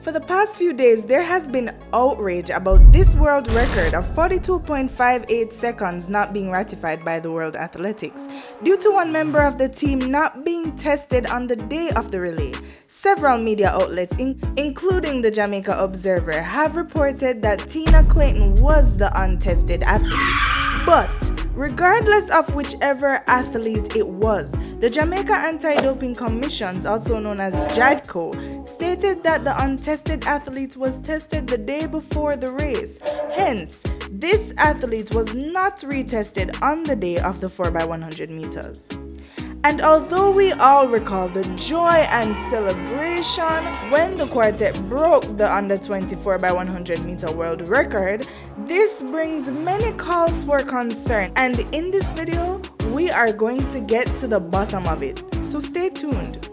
For the past few days, there has been outrage about this world record of 42.58 seconds not being ratified by the World Athletics due to one member of the team not being tested on the day of the relay. Several media outlets, including the Jamaica Observer, have reported that Tina Clayton was the untested athlete. But regardless of whichever athlete it was, the Jamaica Anti-Doping Commission, also known as JADCO, stated that the untested athlete was tested the day before the race. Hence, this athlete was not retested on the day of the 4x100 meters. And although we all recall the joy and celebration when the quartet broke the under 24 by 100 meter world record, this brings many calls for concern, and in this video we are going to get to the bottom of it, so stay tuned.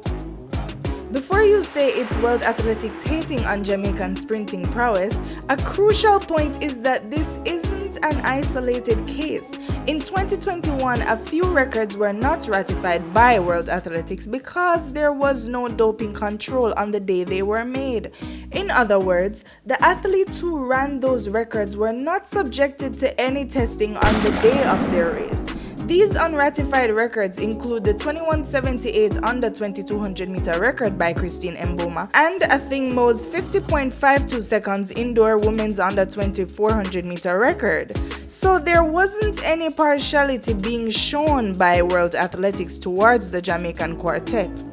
Before you say it's World Athletics hating on Jamaican sprinting prowess, a crucial point is that this isn't an isolated case. In 2021, a few records were not ratified by World Athletics because there was no doping control on the day they were made. In other words, the athletes who ran those records were not subjected to any testing on the day of their race. These unratified records include the 21.78 under 2200 meter record by Christine Mboma and Athing-Mo's 50.52 seconds indoor women's under 2400 meter record. So there wasn't any partiality being shown by World Athletics towards the Jamaican quartet.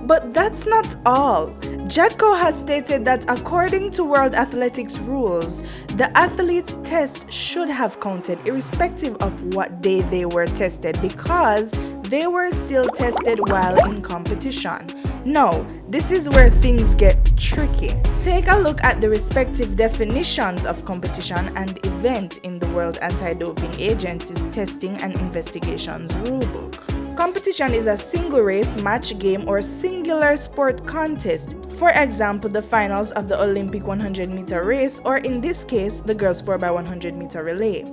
But that's not all. JADCO has stated that according to World Athletics rules, the athlete's test should have counted irrespective of what day they were tested because they were still tested while in competition. Now, this is where things get tricky. Take a look at the respective definitions of competition and event in the World Anti-Doping Agency's Testing and Investigations Rulebook. Competition is a single race, match game, or singular sport contest. For example, the finals of the Olympic 100 meter race, or in this case, the girls 4x100 meter relay.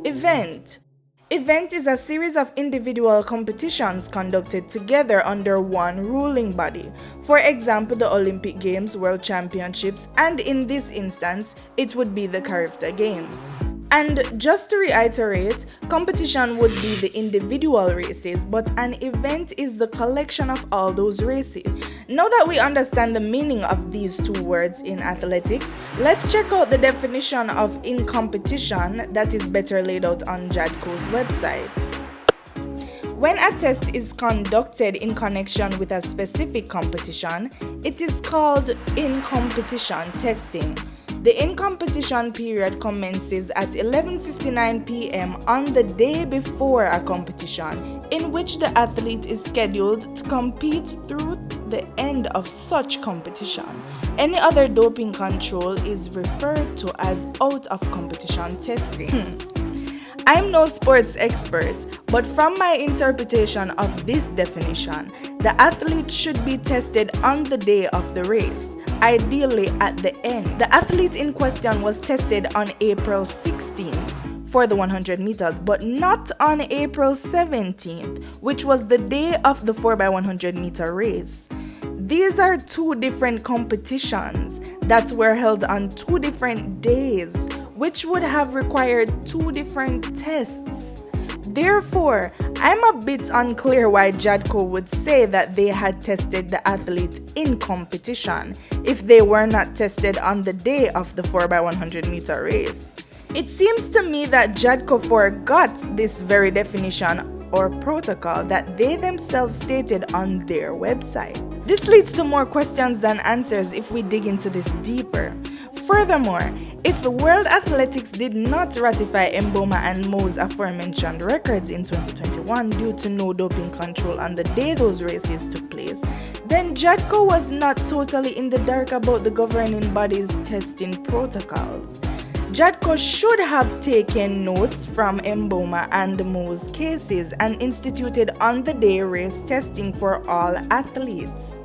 Event is a series of individual competitions conducted together under one ruling body. For example, the Olympic Games, World Championships, and in this instance, it would be the Carifta Games. And just to reiterate, competition would be the individual races, but an event is the collection of all those races. Now that we understand the meaning of these two words in athletics, let's check out the definition of in competition that is better laid out on JADCO's website. When a test is conducted in connection with a specific competition, it is called in-competition testing. The in-competition period commences at 11:59 p.m. on the day before a competition, in which the athlete is scheduled to compete through the end of such competition. Any other doping control is referred to as out-of-competition testing. I'm no sports expert, but from my interpretation of this definition, the athlete should be tested on the day of the race, ideally at the end. The athlete in question was tested on April 16th for the 100 meters, but not on April 17th, which was the day of the 4x100 meter race. These are two different competitions that were held on two different days, which would have required two different tests. Therefore, I'm a bit unclear why JADCO would say that they had tested the athlete in competition if they were not tested on the day of the 4x100 meter race. It seems to me that JADCO forgot this very definition or protocol that they themselves stated on their website. This leads to more questions than answers if we dig into this deeper. Furthermore, if the World Athletics did not ratify Mboma and Mo's aforementioned records in 2021 due to no doping control on the day those races took place, then JADCO was not totally in the dark about the governing body's testing protocols. JADCO should have taken notes from Mboma and Mo's cases and instituted on-the-day race testing for all athletes.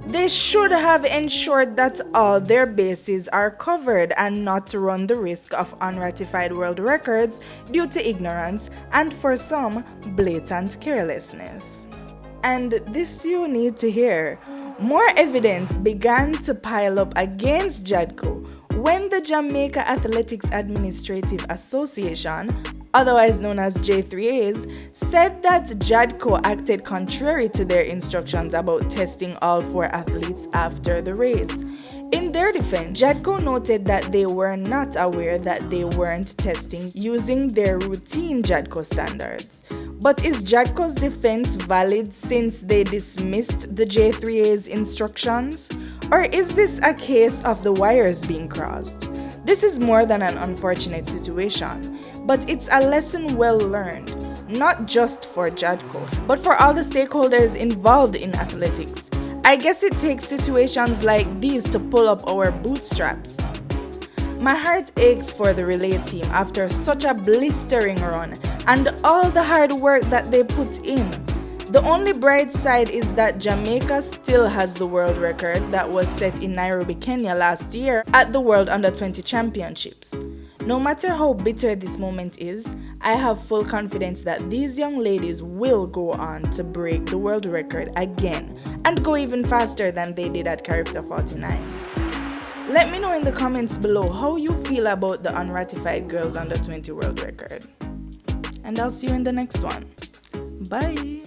They should have ensured that all their bases are covered and not to run the risk of unratified world records due to ignorance and, for some, blatant carelessness. And this you need to hear. More evidence began to pile up against JADCO when the Jamaica Athletics Administrative Association, otherwise known as J3As, said that JADCO acted contrary to their instructions about testing all 4 athletes after the race. In their defense, JADCO noted that they were not aware that they weren't testing using their routine JADCO standards. But is JADCO's defense valid since they dismissed the J3A's instructions? Or is this a case of the wires being crossed? This is more than an unfortunate situation, but it's a lesson well learned, not just for JADCO, but for all the stakeholders involved in athletics. I guess it takes situations like these to pull up our bootstraps. My heart aches for the relay team after such a blistering run and all the hard work that they put in. The only bright side is that Jamaica still has the world record that was set in Nairobi, Kenya last year at the World Under-20 Championships. No matter how bitter this moment is, I have full confidence that these young ladies will go on to break the world record again and go even faster than they did at Carifta 49. Let me know in the comments below how you feel about the unratified girls under 20 world record. And I'll see you in the next one. Bye!